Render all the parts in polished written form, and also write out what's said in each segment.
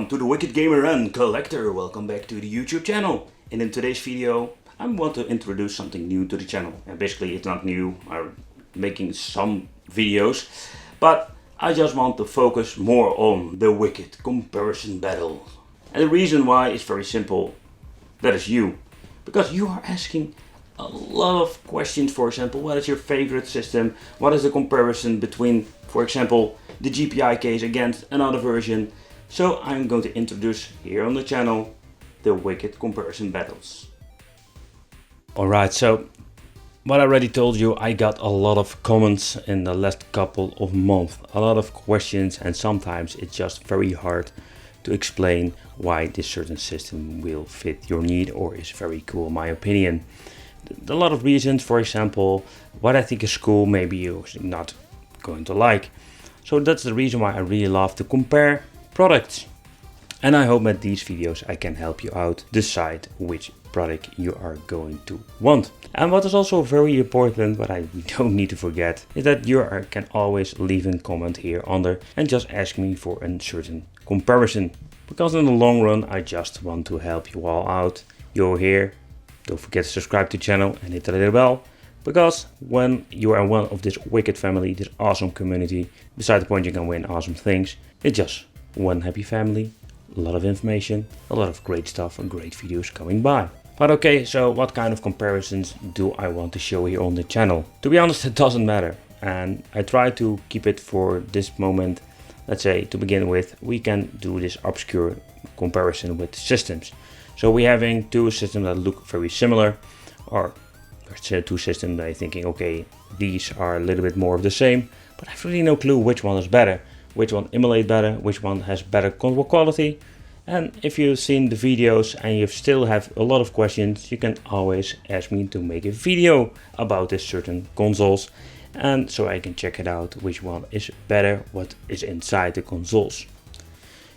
everyone to the Wicked Gamer and Collector. Welcome back to the YouTube channel. And in today's video I want to introduce something new to the channel. And basically it's not new, I'm making some videos, but I just want to focus more on the Wicked comparison battle. And the reason why is very simple, that is you. Because you are asking a lot of questions. For example, what is your favorite system? What is the comparison between, for example, the GPI case against another version? So I'm going to introduce here on the channel the Wicked comparison battles. Alright, so what I already told you, I got a lot of comments in the last couple of months, a lot of questions, and sometimes it's just very hard to explain why this certain system will fit your need or is very cool in my opinion. A lot of reasons, for example, what I think is cool, maybe you're not going to like. So that's the reason why I really love to compare products. And I hope that these videos I can help you out decide which product you are going to want. And what is also very important, but we don't need to forget, is that you can always leave a comment here under and just ask me for a certain comparison. Because in the long run I just want to help you all out. You're here, don't forget to subscribe to the channel and hit the little bell. Because when you are one of this Wicked family, this awesome community, beside the point you can win awesome things, it's just one happy family, a lot of information, a lot of great stuff and great videos coming by. But okay, so what kind of comparisons do I want to show here on the channel? To be honest, it doesn't matter. And I try to keep it for this moment. Let's say to begin with, we can do this obscure comparison with systems. So we're having two systems that look very similar, or two systems that I'm thinking, okay, these are a little bit more of the same, but I have really no clue which one is better, which one emulate better, which one has better control quality. And if you've seen the videos and you still have a lot of questions, you can always ask me to make a video about this certain consoles, and so I can check it out which one is better, what is inside the consoles.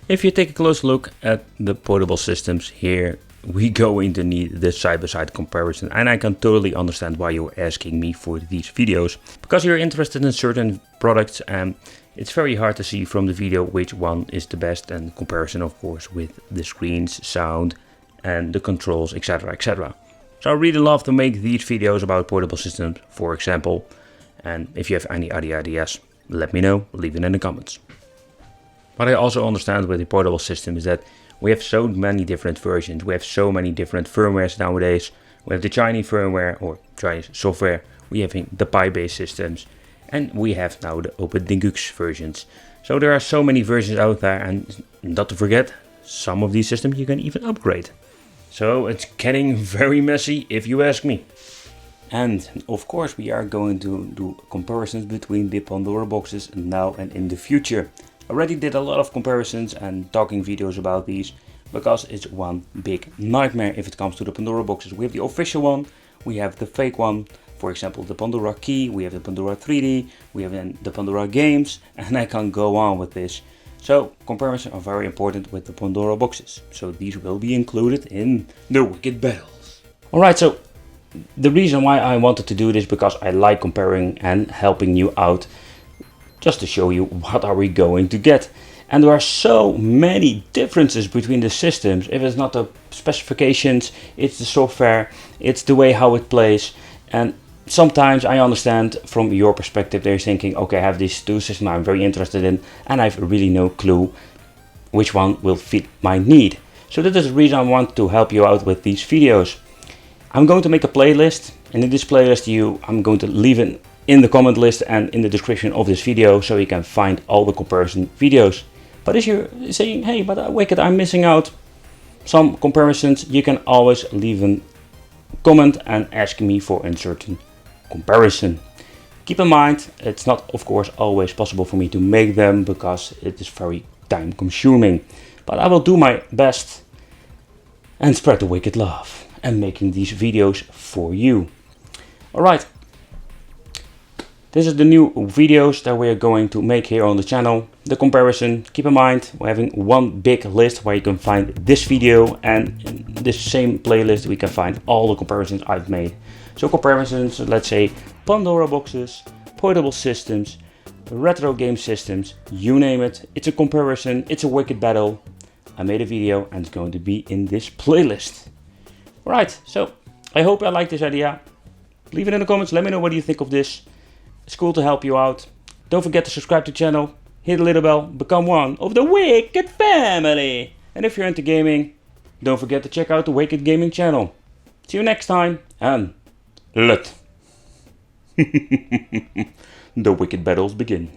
If you take a close look at the portable systems here, we going to need this side-by-side comparison, and I can totally understand why you're asking me for these videos, because you're interested in certain products and it's very hard to see from the video which one is the best, and comparison of course with the screens, sound and the controls, etc, etc. So I really love to make these videos about portable systems, for example, and if you have any other ideas, let me know, leave it in the comments. What I also understand with the portable system is that we have so many different versions, we have so many different firmwares nowadays. We have the Chinese firmware or Chinese software, we have the Pi-based systems, and we have now the OpenDingux versions. So there are so many versions out there, and not to forget, some of these systems you can even upgrade. So it's getting very messy if you ask me. And of course we are going to do comparisons between the Pandora boxes now and in the future. Already did a lot of comparisons and talking videos about these, because it's one big nightmare if it comes to the Pandora boxes. We have the official one, we have the fake one, for example the Pandora Key, we have the Pandora 3D, we have then the Pandora Games, and I can go on with this. So comparisons are very important with the Pandora boxes, so these will be included in the Wicked battles. Alright, so the reason why I wanted to do this, because I like comparing and helping you out, just to show you what are we going to get. And there are so many differences between the systems. If it's not the specifications, it's the software, it's the way how it plays. And sometimes I understand from your perspective, they're thinking, okay, I have these two systems I'm very interested in, and I have really no clue which one will fit my need. So that is the reason I want to help you out with these videos. I'm going to make a playlist, and in this playlist I'm going to leave it in the comment list and in the description of this video, so you can find all the comparison videos. But if you're saying, hey, but Wicked, I'm missing out some comparisons, you can always leave a comment and ask me for a certain comparison. Keep in mind, it's not of course always possible for me to make them, because it is very time consuming. But I will do my best and spread the Wicked love and making these videos for you. Alright. This is the new videos that we are going to make here on the channel. The comparison, keep in mind, we're having one big list where you can find this video, and in this same playlist we can find all the comparisons I've made. So comparisons, let's say Pandora boxes, portable systems, retro game systems, you name it. It's a comparison, it's a Wicked battle. I made a video and it's going to be in this playlist. Right, so I hope I like this idea. Leave it in the comments, let me know what you think of this. It's cool to help you out. Don't forget to subscribe to the channel, hit the little bell, become one of the Wicked family. And if you're into gaming, don't forget to check out the Wicked Gaming channel. See you next time, and let the wicked battles begin.